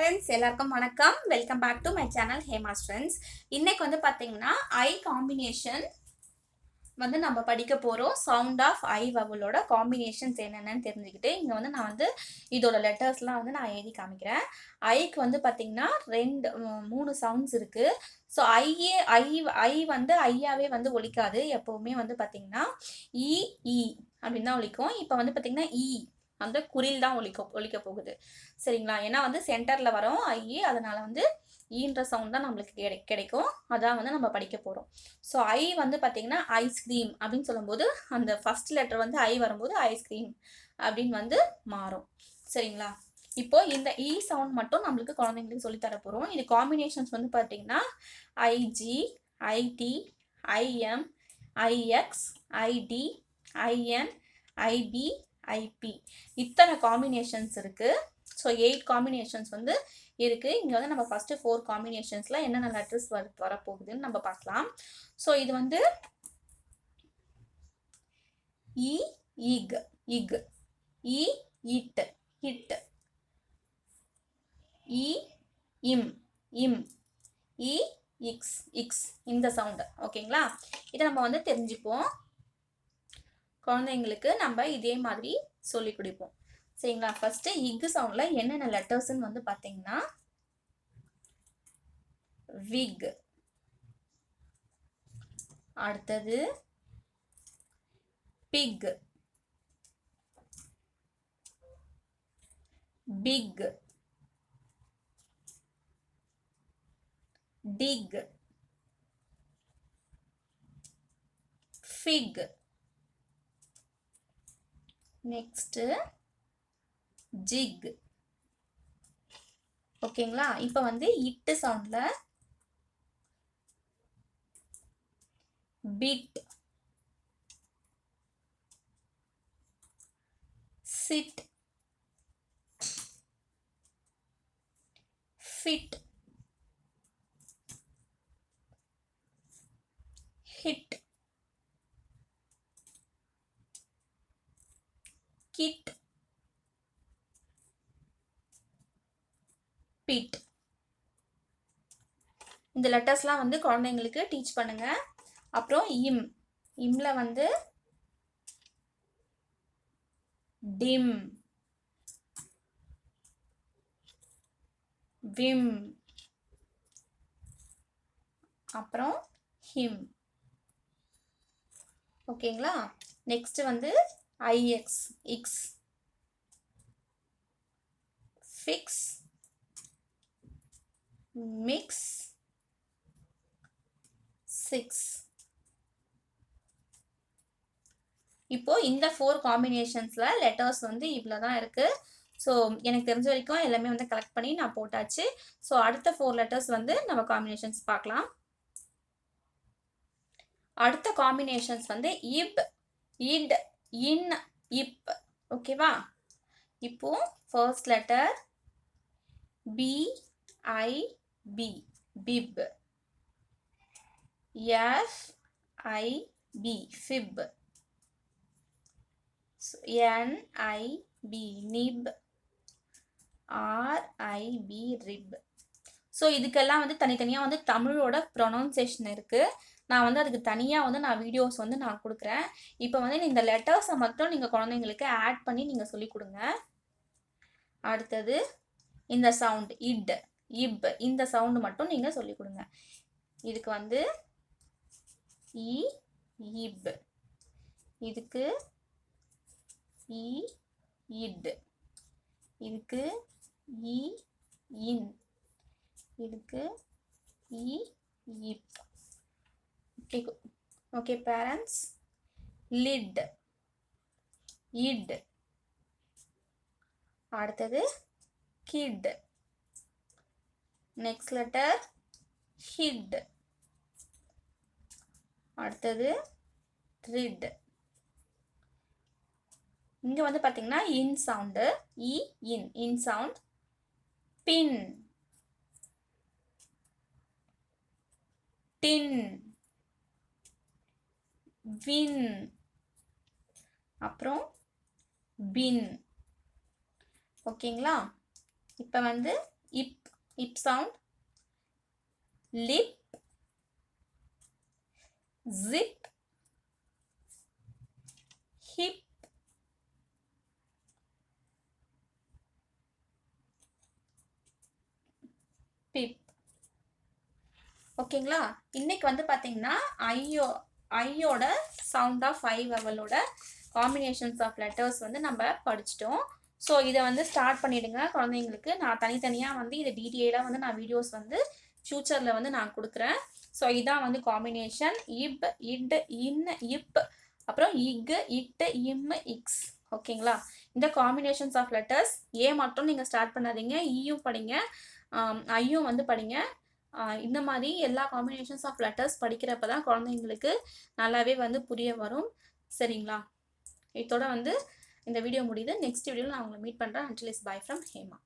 parents எல்லாருக்கும் வணக்கம். Welcome back to my channel Hema's friends. இன்னைக்கு வந்து பார்த்தீங்கன்னா ஐ காம்பினேஷன் வந்து நம்ம படிக்க போகிறோம். சவுண்ட் ஆஃப் ஐ வவலோட காம்பினேஷன்ஸ் என்னென்னு தெரிஞ்சுக்கிட்டு இங்கே வந்து நான் வந்து இதோட லெட்டர்ஸ்லாம் வந்து நான் எழுதி காமிக்கிறேன். ஐக்கு வந்து பார்த்தீங்கன்னா மூணு சவுண்ட்ஸ் இருக்குது. ஸோ ஐ வந்து ஐயாவே வந்து ஒலிக்காது. எப்போவுமே வந்து பார்த்தீங்கன்னா இ இ அப்படின்னு தான் ஒலிக்கும். இப்போ வந்து பார்த்தீங்கன்னா இ அந்த குறில் தான் ஒலிக்க போகுது. சரிங்களா? ஏன்னா வந்து சென்டரில் வரோம் ஐ, அதனால வந்து ஈன்ற சவுண்ட் தான் நம்மளுக்கு கிடைக்கும். அதான் வந்து நம்ம படிக்க போகிறோம். ஸோ ஐ வந்து பார்த்தீங்கன்னா ஐஸ்கிரீம் அப்படின்னு சொல்லும்போது அந்த ஃபர்ஸ்ட் லெட்டர் வந்து ஐ வரும்போது ஐஸ்கிரீம் அப்படின்னு வந்து மாறும். சரிங்களா? இப்போ இந்த இ சவுண்ட் மட்டும் நம்மளுக்கு குழந்தைங்களுக்கு சொல்லித்தர போகிறோம். இது காம்பினேஷன்ஸ் வந்து பார்த்தீங்கன்னா I G, I D, I M, I X, I D, I N, I P, I P இத்தனை காம்பினேஷன்ஸ் இருக்குது. ஸோ 8 காம்பினேஷன்ஸ் வந்து இருக்குது. இங்கே வந்து நம்ம ஃபஸ்ட்டு 4 காம்பினேஷன்ஸில் என்னென்ன லெட்டர்ஸ் வரப்போகுதுன்னு நம்ம பார்க்கலாம். ஸோ இது வந்து இ இக் இக், இ இட் ஹிட், இ இம் இம், இ இக்ஸ் இக்ஸ் இந்த சவுண்டு. ஓகேங்களா? இதை நம்ம வந்து தெரிஞ்சுப்போம். குழந்தைங்களுக்கு நம்ம இதே மாதிரி சொல்லி கொடுப்போம். சரிங்களா? ஃபர்ஸ்ட் இக் சவுண்ட்ல என்னென்ன லெட்டர்ஸ்ன்னு வந்து பார்த்தீங்கன்னா விக், அடுத்தது big, pig, dig, fig, next jig. ஓகேங்களா? இப்போ வந்து இட்டு சவுண்ட்ல bit, sit, fit, hit, kit, pit. இந்த லெட்டர்ஸ்லாம் வந்து குழந்தைங்களுக்கு டீச் பண்ணுங்க. அப்புறம் இம், இம்ல வந்து டிம், விம், அப்புறம் ஹிம். ஓகேங்களா? நெக்ஸ்ட் வந்து ஐஎக்ஸ் இக்ஸ், ஃபிக்ஸ், மிக்ஸ், சிக்ஸ். இப்போ இந்த 4 காம்பினேஷன்ஸ்ல லெட்டர்ஸ் வந்து இவ்வளோ தான் இருக்கு. ஸோ எனக்கு தெரிஞ்ச வரைக்கும் எல்லாமே வந்து கலெக்ட் பண்ணி நான் போட்டாச்சு. ஸோ அடுத்த 4 லெட்டர்ஸ் வந்து நம்ம காம்பினேஷன்ஸ் பார்க்கலாம். அடுத்த காம்பினேஷன்ஸ் வந்து இப், இட், இன், இப். ஓகேவா? இப்போ first letter B I B, bib, F I B, fib, NIB nib, RIB rib. So இதுக்கெல்லாம் வந்து தனித்தனியாக வந்து தமிழோட ப்ரொனவுன்சேஷன் இருக்குது. நான் வந்து அதுக்கு தனியாக வந்து நான் வீடியோஸ் வந்து நான் கொடுக்குறேன். இப்போ வந்து இந்த லெட்டர்ஸை மட்டும் நீங்கள் குழந்தைங்களுக்கு ஆட் பண்ணி நீங்கள் சொல்லி கொடுங்க. அடுத்தது இந்த சவுண்ட் இட், இப் இந்த சவுண்டு மட்டும் நீங்கள் சொல்லி கொடுங்க. இதுக்கு வந்து இ இப், இதுக்கு இ இட், இதுக்கு இ இன், இதுக்கு இ ib. Okay okay parents. Lit, it, அடுத்தது கிட், நெக்ஸ்ட் லெட்டர் ஹிட், அடுத்தது ரிட். இங்கே வந்து பார்த்தீங்கன்னா இன் சவுண்டு இ in, in sound. Pin, tin, win, அப்புறம் பின். ஓகேங்களா? இப்போ வந்து ip sound, lip, zip, hip, pip. ஓகேங்களா? இன்னைக்கு வந்து பார்த்தீங்கன்னா ஐயோட சவுண்ட் ஆஃப் ஐ வவலோட காம்பினேஷன்ஸ் ஆஃப் லெட்டர்ஸ் வந்து நம்ம படிச்சிட்டோம். ஸோ இதை வந்து ஸ்டார்ட் பண்ணிடுங்க குழந்தைங்களுக்கு. நான் தனித்தனியாக வந்து இதை டீட்டெயிலாக வந்து நான் வீடியோஸ் வந்து ஃப்யூச்சரில் வந்து நான் கொடுக்குறேன். ஸோ இதான் வந்து காம்பினேஷன் இப், இட், இன், இப், அப்புறம் இக், இட், இம், இக்ஸ். ஓகேங்களா? இந்த காம்பினேஷன்ஸ் ஆஃப் லெட்டர்ஸ் ஏ மட்டும் நீங்கள் ஸ்டார்ட் பண்ணாதீங்க, ஈயும் படிங்க, ஐயும் வந்து படிங்க. இந்த மாதிரி எல்லா காம்பினேஷன்ஸ் ஆஃப் லெட்டர்ஸ் படிக்கிறப்ப தான் குழந்தைங்களுக்கு நல்லாவே வந்து புரிய வரும். சரிங்களா? இதோட வந்து இந்த வீடியோ முடியுது. நெக்ஸ்ட் வீடியோவில் நான் உங்களை மீட் பண்ணுறேன். until is bye from Hema.